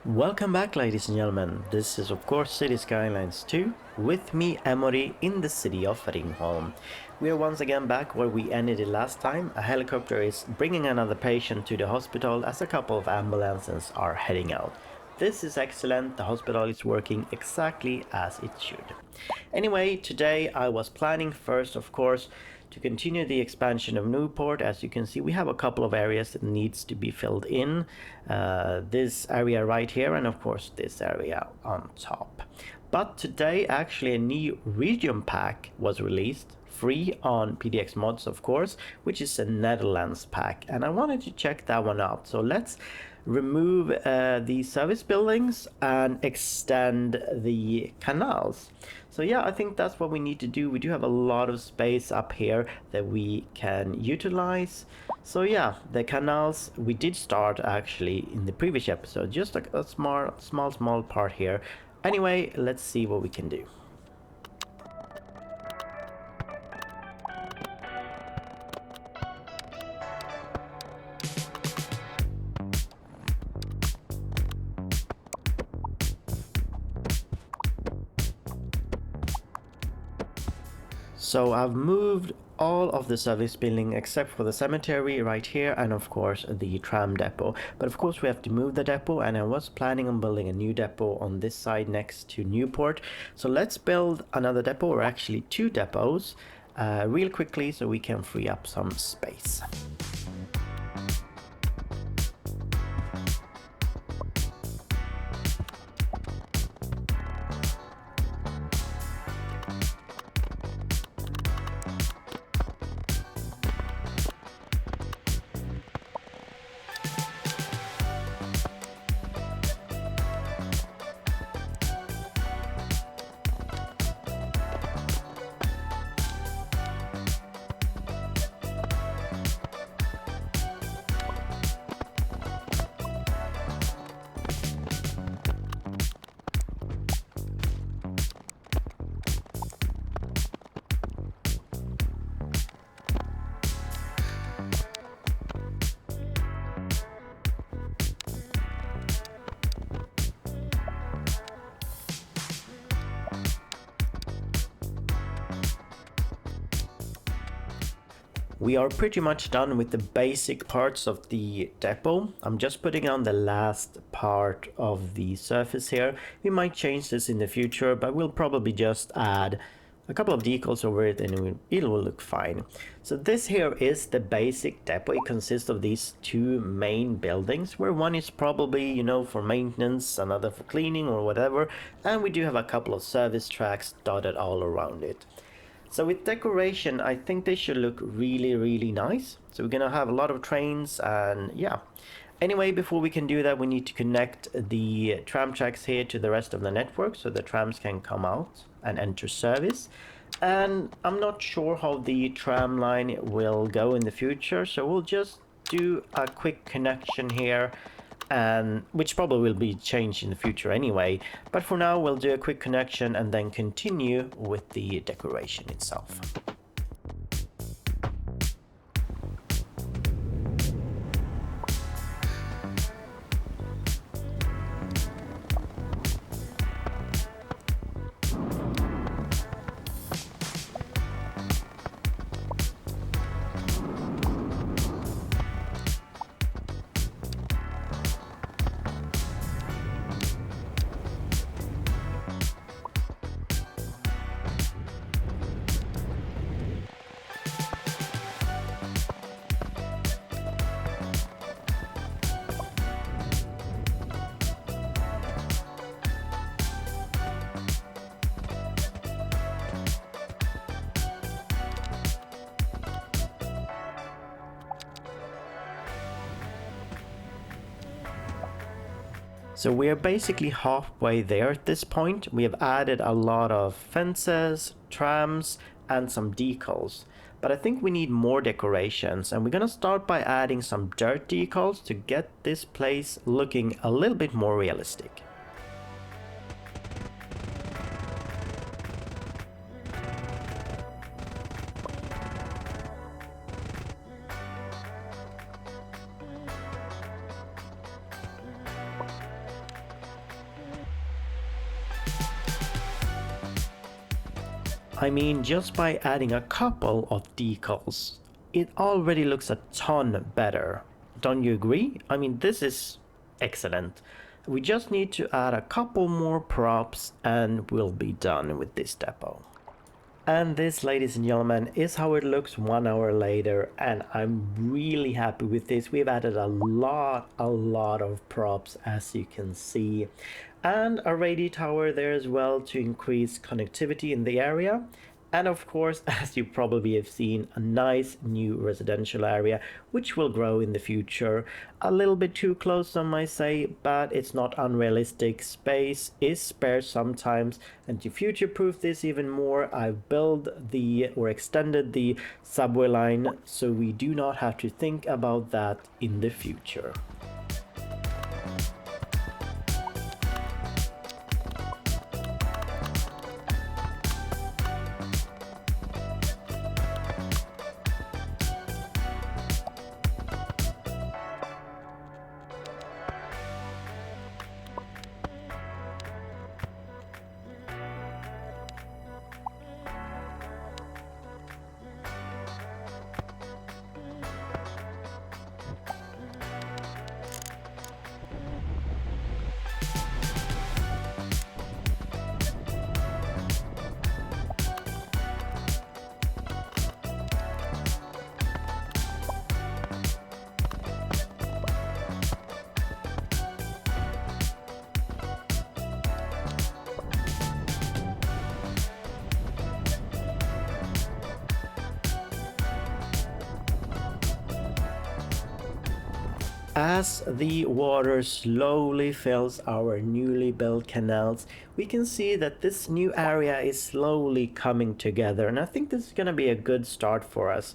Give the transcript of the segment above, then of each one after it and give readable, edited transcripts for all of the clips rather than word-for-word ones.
Welcome back, ladies and gentlemen. This is of course City Skylines 2 with me, EmOri, in the city of Ringholm. We are once again back where we ended it last time. A helicopter is bringing another patient to the hospital as a couple of ambulances are heading out. This is excellent, the hospital is working exactly as it should. Anyway, today I was planning first, of course, to continue the expansion of Newport. As you can see, we have a couple of areas that needs to be filled in. This area right here, and of course this area on top. But today actually a new region pack was released, free on PDX mods of course, which is a Netherlands pack, and I wanted to check that one out. So let's remove the service buildings and extend the canals. So yeah, I think that's what we need to do. We do have a lot of space up here that we can utilize. So yeah, the canals we did start actually in the previous episode, just like a small part here. Anyway, let's see what we can do. So I've moved all of the service building except for the cemetery right here, and of course the tram depot. But of course we have to move the depot, and I was planning on building a new depot on this side next to Newport. So let's build another depot, or actually two depots, real quickly so we can free up some space. We are pretty much done with the basic parts of the depot. I'm just putting on the last part of the surface here. We might change this in the future, but we'll probably just add a couple of decals over it and it will look fine. So this here is the basic depot. It consists of these two main buildings, where one is probably, you know, for maintenance, another for cleaning or whatever, and we do have a couple of service tracks dotted all around it. So with decoration, I think they should look really nice. So we're gonna have a lot of trains, and yeah. Anyway, before we can do that, we need to connect the tram tracks here to the rest of the network so the trams can come out and enter service. And I'm not sure how the tram line will go in the future, so we'll just do a quick connection here, and which probably will be changed in the future anyway. But for now, we'll do a quick connection and then continue with the decoration itself. So we are basically halfway there at this point. We have added a lot of fences, trams, and some decals. But I think we need more decorations, and we're gonna start by adding some dirt decals to get this place looking a little bit more realistic. I mean, just by adding a couple of decals, it already looks a ton better. Don't you agree? I mean, this is excellent. We just need to add a couple more props and we'll be done with this depot. And this, ladies and gentlemen, is how it looks 1 hour later, and I'm really happy with this. We've added a lot of props, as you can see, and a radio tower there as well to increase connectivity in the area. And of course, as you probably have seen, a nice new residential area, which will grow in the future. A little bit too close, some might say, but it's not unrealistic. Space is spare sometimes, and to future-proof this even more, I've built or extended the subway line, so we do not have to think about that in the future. As the water slowly fills our newly built canals, we can see that this new area is slowly coming together, and I think this is going to be a good start for us.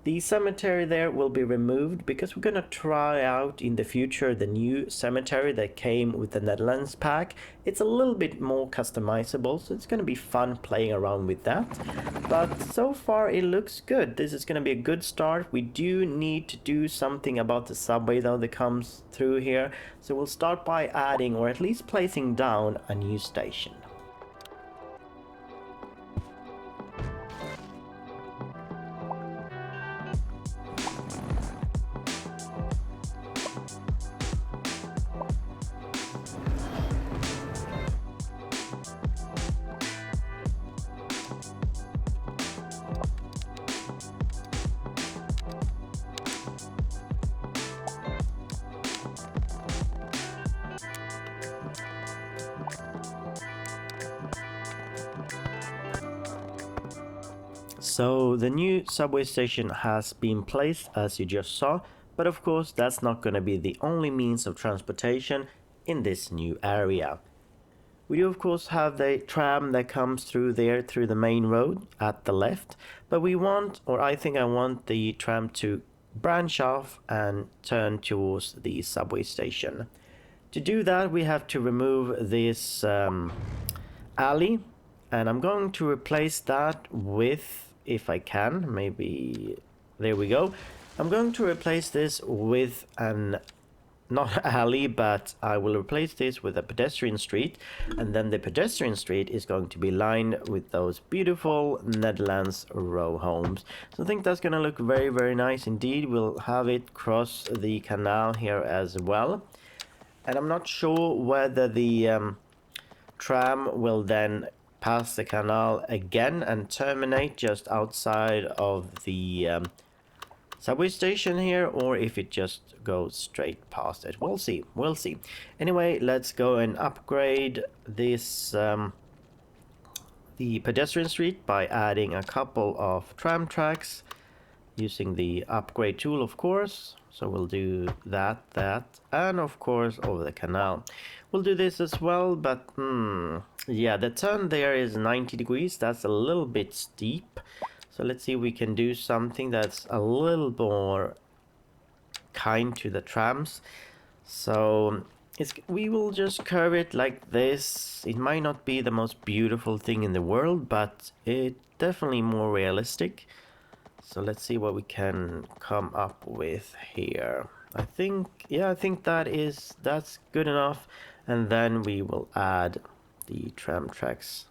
The cemetery there will be removed because we're going to try out in the future the new cemetery that came with the Netherlands pack. It's a little bit more customizable, so it's going to be fun playing around with that. But so far it looks good. This is going to be a good start. We do need to do something about the subway though that comes through here. So we'll start by adding, or at least placing down, a new station. So the new subway station has been placed, as you just saw, but of course that's not going to be the only means of transportation in this new area. We do of course have the tram that comes through there through the main road at the left, but we want, or I think I want, the tram to branch off and turn towards the subway station. To do that we have to remove this alley, and I'm going to replace that with, if I can, maybe, there we go. I'm going to replace this with an, not alley, but I will replace this with a pedestrian street, and then the pedestrian street is going to be lined with those beautiful Netherlands row homes. So I think that's going to look very nice indeed. We'll have it cross the canal here as well, and I'm not sure whether the tram will then pass the canal again and terminate just outside of the subway station here, or if it just goes straight past it. We'll see. Anyway, let's go and upgrade this the pedestrian street by adding a couple of tram tracks using the upgrade tool, of course. So we'll do that, and of course over the canal. We'll do this as well, but yeah, the turn there is 90 degrees. That's a little bit steep. So let's see if we can do something that's a little more kind to the trams. So we will just curve it like this. It might not be the most beautiful thing in the world, but it's definitely more realistic. So let's see what we can come up with here. I think that's good enough. And then we will add the tram tracks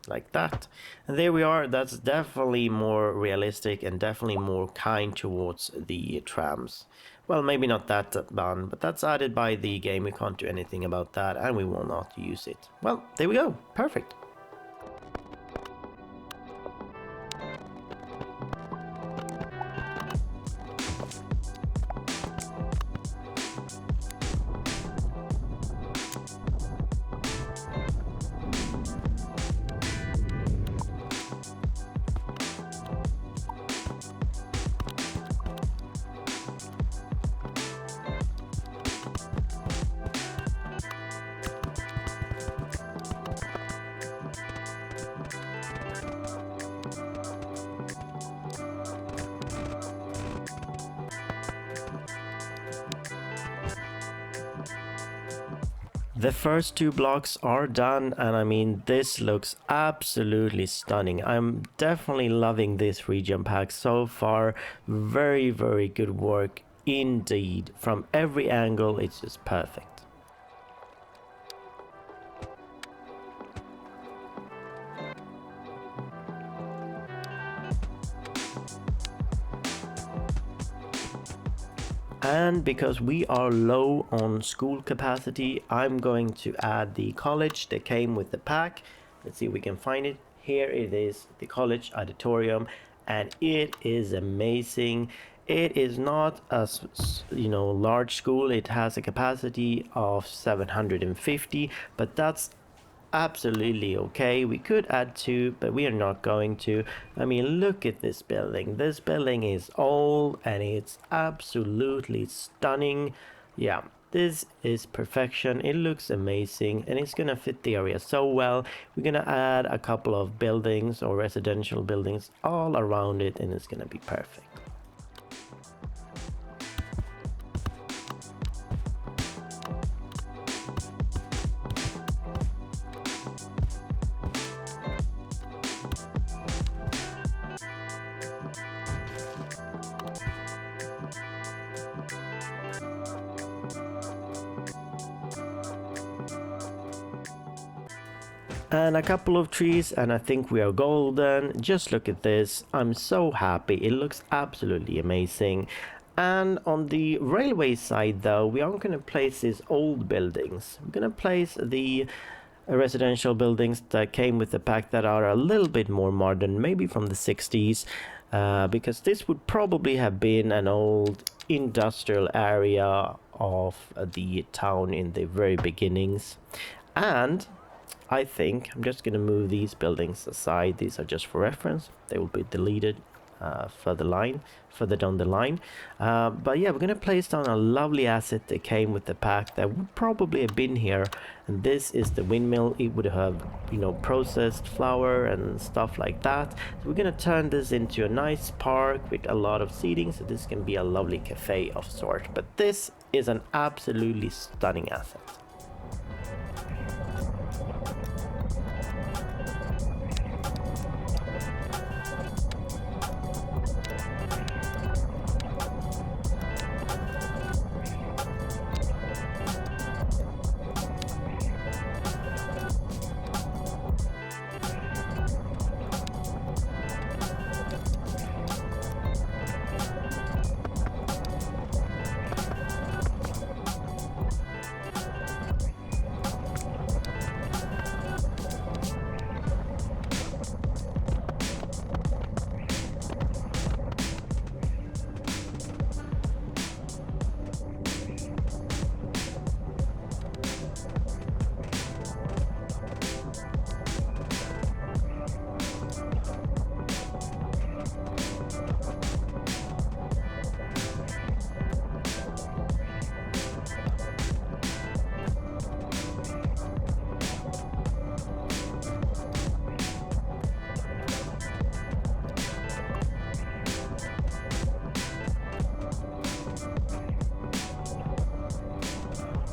like that. And there we are. That's definitely more realistic and definitely more kind towards the trams. Well, maybe not that done, but that's added by the game. We can't do anything about that, and we will not use it. Well, there we go. Perfect. The first two blocks are done, and I mean, this looks absolutely stunning. I'm definitely loving this region pack so far. Very, very good work indeed. From every angle, it's just perfect. And because we are low on school capacity, I'm going to add the college that came with the pack. Let's see if we can find it. Here it is, the college auditorium, and it is amazing. It is not a large school. It has a capacity of 750, but that's absolutely okay. We could add two, but we are not going to. I mean, look at this building. This building is old and it's absolutely stunning. Yeah, this is perfection. It looks amazing and it's gonna fit the area so well. We're gonna add a couple of buildings or residential buildings all around it, and it's gonna be perfect. And a couple of trees, and I think we are golden. Just look at this. I'm so happy. It looks absolutely amazing. And on the railway side though, we aren't going to place these old buildings. We're going to place the residential buildings that came with the pack that are a little bit more modern, maybe from the 60s, because this would probably have been an old industrial area of the town in the very beginnings. And I think I'm just going to move these buildings aside. These are just for reference. They will be deleted further down the line. But yeah, we're going to place down a lovely asset that came with the pack that would probably have been here. And this is the windmill. It would have, processed flour and stuff like that. So we're going to turn this into a nice park with a lot of seating. So this can be a lovely cafe of sort. But this is an absolutely stunning asset.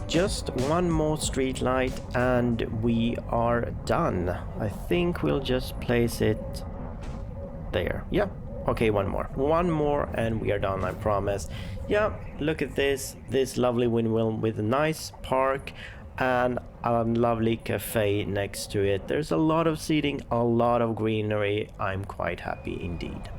Just one more street light and we are done. I think we'll just place it there. Yeah. Okay, one more and we are done, I promise. Yeah, look at this lovely windmill with a nice park and a lovely cafe next to it. There's a lot of seating, a lot of greenery. I'm quite happy indeed.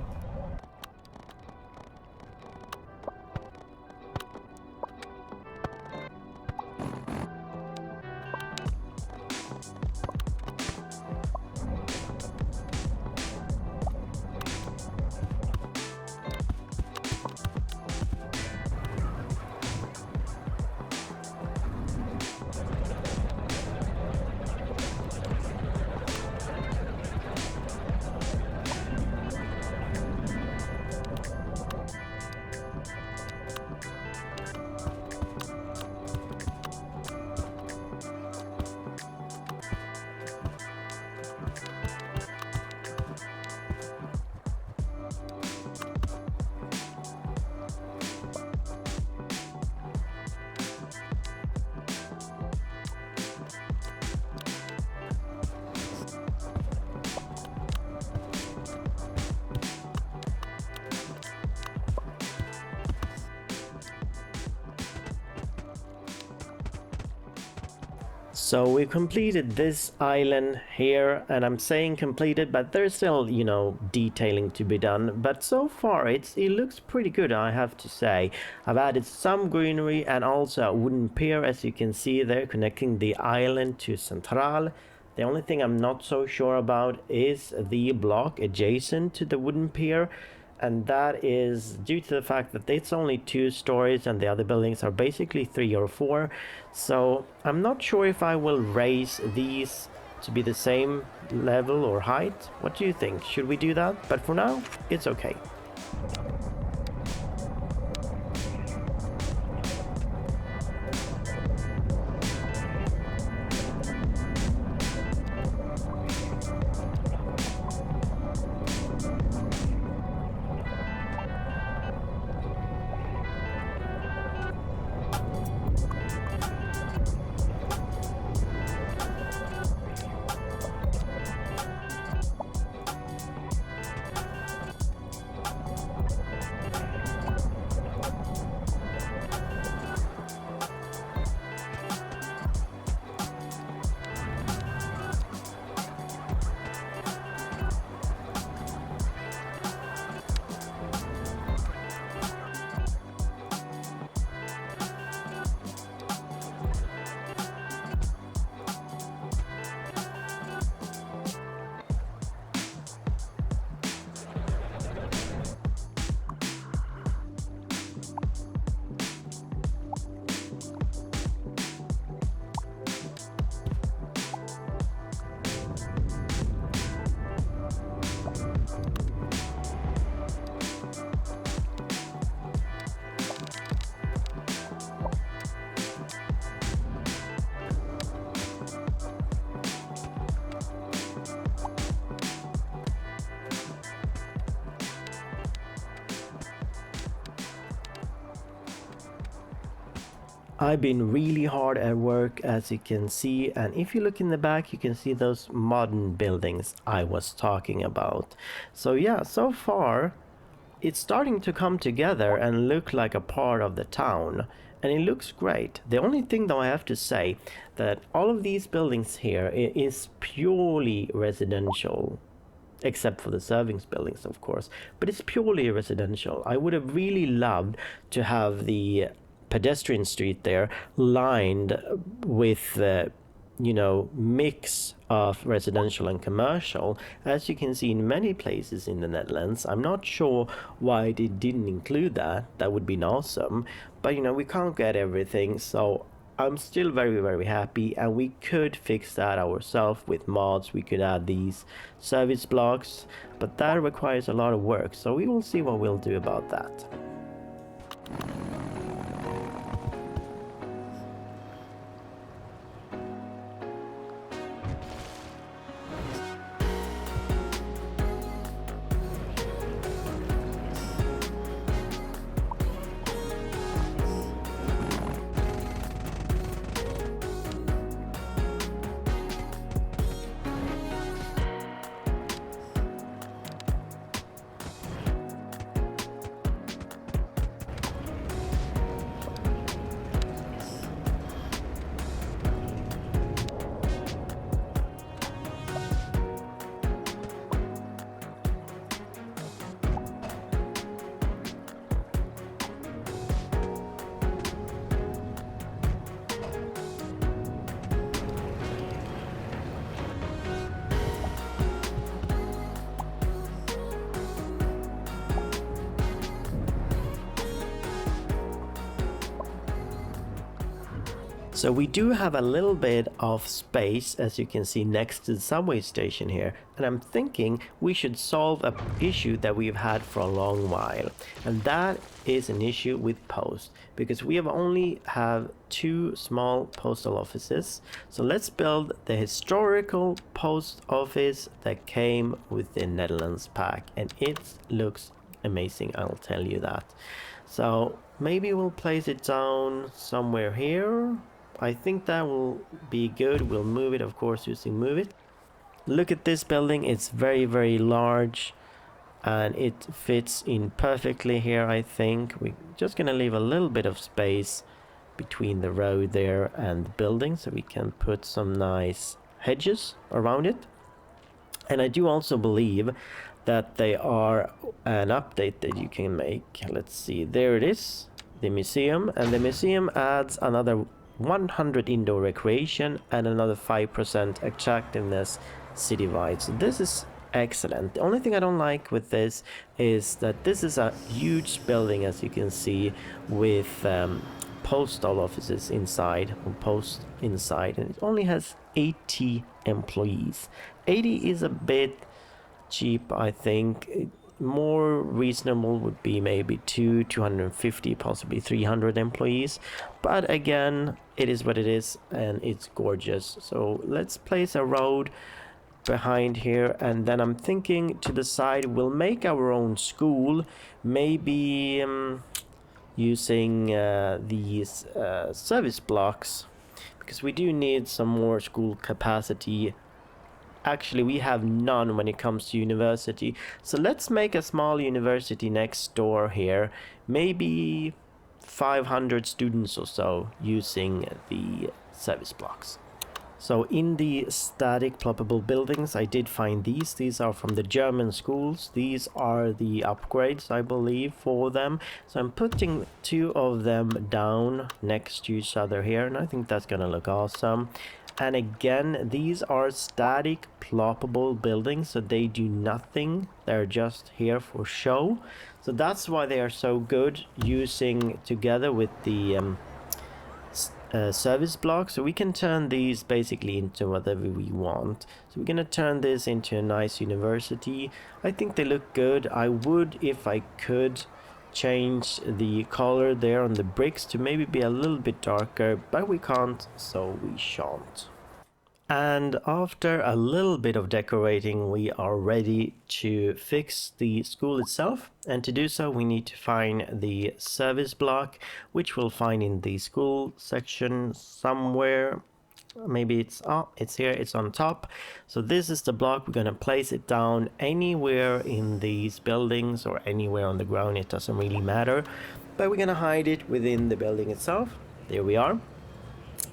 So we completed this island here, and I'm saying completed, but there's still, you know, detailing to be done. But so far it looks pretty good, I have to say. I've added some greenery and also a wooden pier, as you can see there, connecting the island to Central. The only thing I'm not so sure about is the block adjacent to the wooden pier, and that is due to the fact that it's only 2 stories and the other buildings are basically 3 or 4. So I'm not sure if I will raise these to be the same level or height. What do you think? Should we do that? But for now, it's okay. I've been really hard at work, as you can see, and if you look in the back you can see those modern buildings I was talking about. So yeah, so far it's starting to come together and look like a part of the town, and it looks great. The only thing though I have to say that all of these buildings here is purely residential, except for the servings buildings of course, but it's purely residential. I would have really loved to have the pedestrian street there lined with you know, mix of residential and commercial, as you can see in many places in the Netherlands. I'm not sure why they didn't include that. That would be awesome, but you know, we can't get everything, so I'm still very happy, and we could fix that ourselves with mods. We could add these service blocks, but that requires a lot of work, so we will see what we'll do about that. So we do have a little bit of space, as you can see, next to the subway station here, and I'm thinking we should solve an issue that we've had for a long while, and that is an issue with post, because we have only have 2 small postal offices. So let's build the historical post office that came with the Netherlands pack, and it looks amazing, I'll tell you that. So maybe we'll place it down somewhere here. I think that will be good. We'll move it, of course, using move it. Look at this building. It's very large and it fits in perfectly here. I think we're just gonna leave a little bit of space between the road there and the building, so we can put some nice hedges around it. And I do also believe that they are an update that you can make. Let's see, there it is, the museum, and the museum adds another 100 indoor recreation and another 5% attractiveness citywide. So this is excellent. The only thing I don't like with this is that this is a huge building, as you can see, with postal offices inside, or post inside, and it only has 80 employees. 80 is a bit cheap, I think. More reasonable would be maybe 250, possibly 300 employees, but again, it is what it is and it's gorgeous. So let's place a road behind here, and then I'm thinking to the side we'll make our own school, maybe using these service blocks, because we do need some more school capacity. Actually, we have none when it comes to university. So let's make a small university next door here. Maybe 500 students or so using the service blocks. So in the static ploppable buildings, I did find these. These are from the German schools. These are the upgrades, I believe, for them. So I'm putting 2 of them down next to each other here, and I think that's gonna look awesome. And again, these are static ploppable buildings, so they do nothing. They're just here for show. So that's why they are so good, using together with the service block. So we can turn these basically into whatever we want. So we're gonna turn this into a nice university. I think they look good. I would, if I could, change the color there on the bricks to maybe be a little bit darker, but we can't, so we shan't. And after a little bit of decorating, we are ready to fix the school itself, and to do so we need to find the service block, which we'll find in the school section somewhere. Maybe it's here, it's on top. So this is the block. We're gonna place it down anywhere in these buildings or anywhere on the ground, it doesn't really matter, but we're gonna hide it within the building itself. There we are.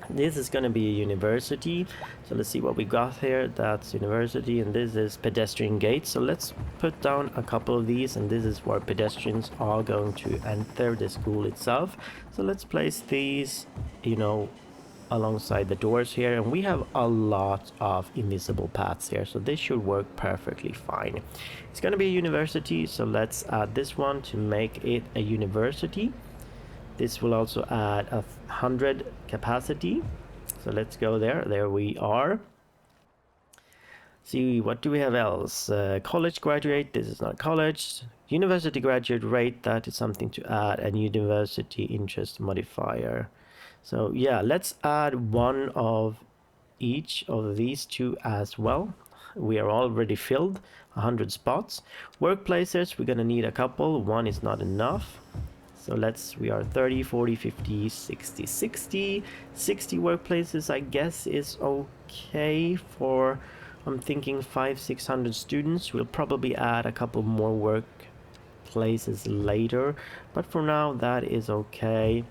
This is gonna be a university, so let's see what we got here. That's university, and this is pedestrian gate. So let's put down a couple of these, and this is where pedestrians are going to enter the school itself. So let's place these, you know, alongside the doors here, and we have a lot of invisible paths here, so this should work perfectly fine. It's going to be a university, so let's add this one to make it a university. This will also add 100 capacity, so let's go there we are. See, what do we have else? College graduate, this is not college. University graduate rate, that is something to add, and university interest modifier. So yeah, let's add one of each of these 2 as well. We are already filled 100 spots. Workplaces, we're gonna need a couple. 1 is not enough. So we are 30, 40, 50, 60, 60 workplaces, I guess, is okay for, I'm thinking 500-600 students. We'll probably add a couple more workplaces later, but for now that is okay.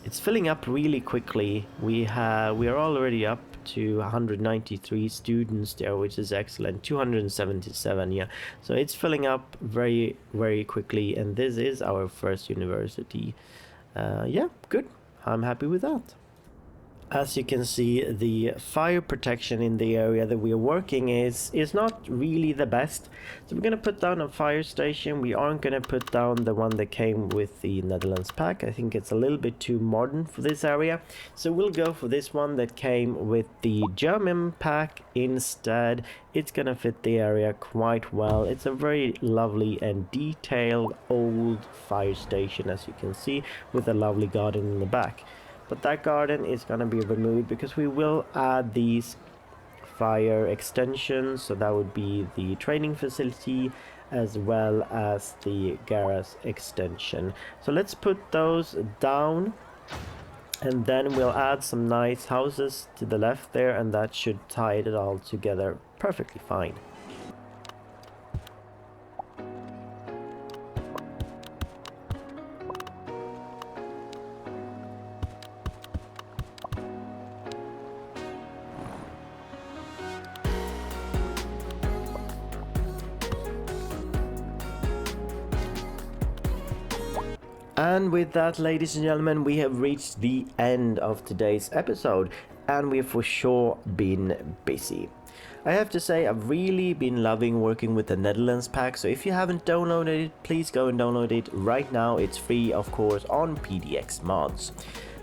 It's filling up really quickly. We are already up to 193 students there, which is excellent. 277, yeah. So it's filling up very quickly, and this is our first university. Yeah, good. I'm happy with that. As you can see, the fire protection in the area that we're working is not really the best. So we're going to put down a fire station. We aren't going to put down the one that came with the Netherlands pack. I think it's a little bit too modern for this area. So we'll go for this one that came with the German pack instead. It's going to fit the area quite well. It's a very lovely and detailed old fire station, as you can see, with a lovely garden in the back. But that garden is going to be removed because we will add these fire extensions. So that would be the training facility as well as the garage extension. So let's put those down, and then we'll add some nice houses to the left there, and that should tie it all together perfectly fine. And with that, ladies and gentlemen, we have reached the end of today's episode, and we've for sure been busy. I have to say, I've really been loving working with the Netherlands pack, so if you haven't downloaded it, please go and download it right now. It's free, of course, on PDX mods.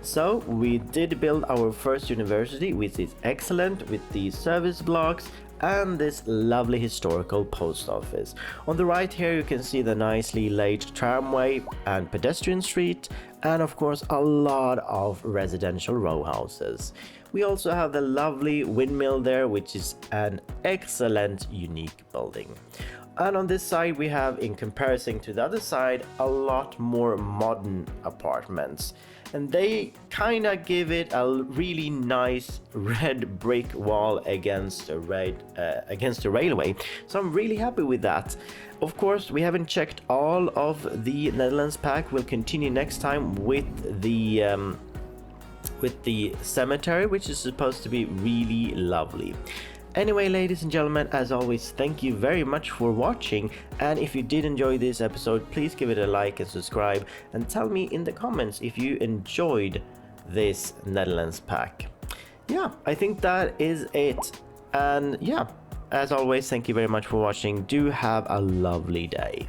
So we did build our first university, which is excellent, with these service blocks and this lovely historical post office. On the right here you can see the nicely laid tramway and pedestrian street, and of course a lot of residential row houses. We also have the lovely windmill there, which is an excellent unique building. And on this side we have, in comparison to the other side, a lot more modern apartments. And they kinda give it a really nice red brick wall against the railway. So I'm really happy with that. Of course, we haven't checked all of the Netherlands pack. We'll continue next time with the cemetery, which is supposed to be really lovely. Anyway, ladies and gentlemen, as always, thank you very much for watching, and if you did enjoy this episode, please give it a like and subscribe, and tell me in the comments if you enjoyed this Netherlands pack. Yeah, I think that is it, and yeah, as always, thank you very much for watching. Do have a lovely day.